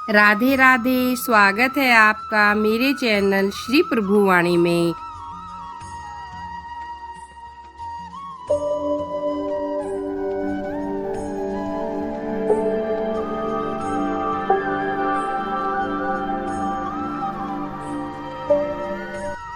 राधे राधे। स्वागत है आपका मेरे चैनल श्री प्रभुवाणी में।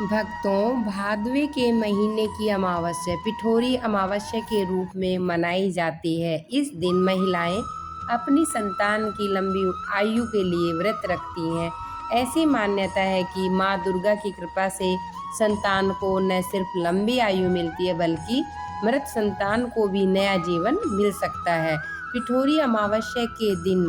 भक्तों, भादवे के महीने की अमावस्या पिठोरी अमावस्या के रूप में मनाई जाती है। इस दिन महिलाएं अपनी संतान की लंबी आयु के लिए व्रत रखती हैं। ऐसी मान्यता है कि माँ दुर्गा की कृपा से संतान को न सिर्फ लंबी आयु मिलती है बल्कि मृत संतान को भी नया जीवन मिल सकता है। पिठोरी अमावस्या के दिन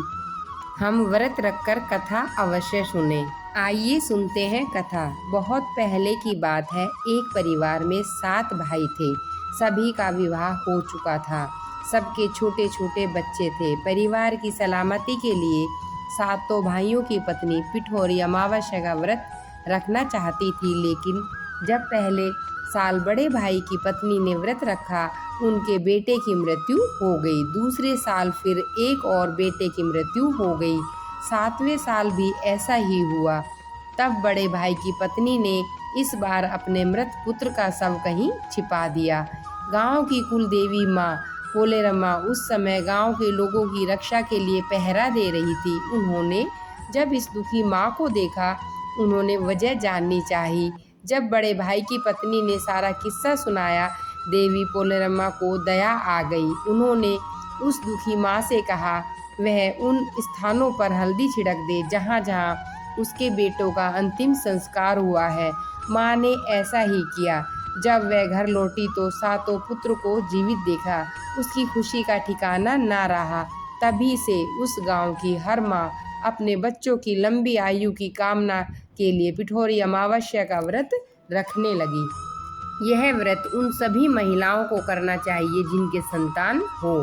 हम व्रत रखकर कथा अवश्य सुने। आइए सुनते हैं कथा। बहुत पहले की बात है। एक परिवार में 7 भाई थे। सभी का विवाह हो चुका था। सबके छोटे छोटे बच्चे थे। परिवार की सलामती के लिए सातों भाइयों की पत्नी पिठोरी अमावस्या का व्रत रखना चाहती थी, लेकिन जब पहले साल बड़े भाई की पत्नी ने व्रत रखा, उनके बेटे की मृत्यु हो गई। दूसरे साल फिर एक और बेटे की मृत्यु हो गई। 7वें साल भी ऐसा ही हुआ। तब बड़े भाई की पत्नी ने इस बार अपने मृत पुत्र का शव कहीं छिपा दिया। गांव की कुल देवी माँ पोलेरम्मा उस समय गांव के लोगों की रक्षा के लिए पहरा दे रही थी। उन्होंने जब इस दुखी माँ को देखा, उन्होंने वजह जाननी चाही। जब बड़े भाई की पत्नी ने सारा किस्सा सुनाया, देवी पोलेरम्मा को दया आ गई। उन्होंने उस दुखी माँ से कहा वह उन स्थानों पर हल्दी छिड़क दे जहाँ जहाँ उसके बेटों का अंतिम संस्कार हुआ है। माँ ने ऐसा ही किया। जब वह घर लौटी तो सातों पुत्र को जीवित देखा। उसकी खुशी का ठिकाना ना रहा। तभी से उस गांव की हर माँ अपने बच्चों की लंबी आयु की कामना के लिए पिठोरी अमावस्या का व्रत रखने लगी। यह व्रत उन सभी महिलाओं को करना चाहिए जिनके संतान हो।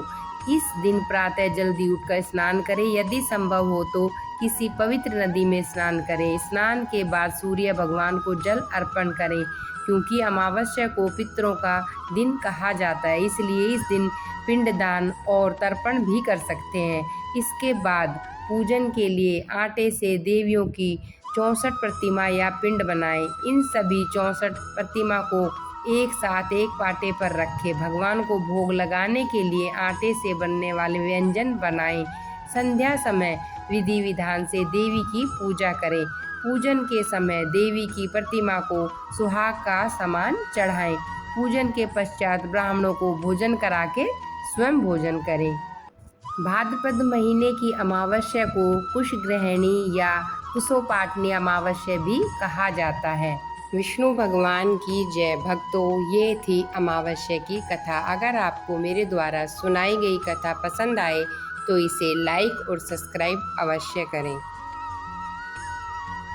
इस दिन प्रातः जल्दी उठकर स्नान करें। यदि संभव हो तो किसी पवित्र नदी में स्नान करें। स्नान के बाद सूर्य भगवान को जल अर्पण करें, क्योंकि अमावस्या को पितरों का दिन कहा जाता है। इसलिए इस दिन पिंडदान और तर्पण भी कर सकते हैं। इसके बाद पूजन के लिए आटे से देवियों की 64 प्रतिमा या पिंड बनाएं। इन सभी 64 प्रतिमा को एक साथ एक पाटे पर रखें। भगवान को भोग लगाने के लिए आटे से बनने वाले व्यंजन बनाएं। संध्या समय विधि विधान से देवी की पूजा करें। पूजन के समय देवी की प्रतिमा को सुहाग का सामान चढ़ाएं। पूजन के पश्चात ब्राह्मणों को भोजन करा के स्वयं भोजन करें। भाद्रपद महीने की अमावस्या को कुशग्रहणी या कुशोपाटनी अमावस्या भी कहा जाता है। विष्णु भगवान की जय। भक्तों, ये थी अमावस्या की कथा। अगर आपको मेरे द्वारा सुनाई गई कथा पसंद आए तो इसे लाइक और सब्सक्राइब अवश्य करें।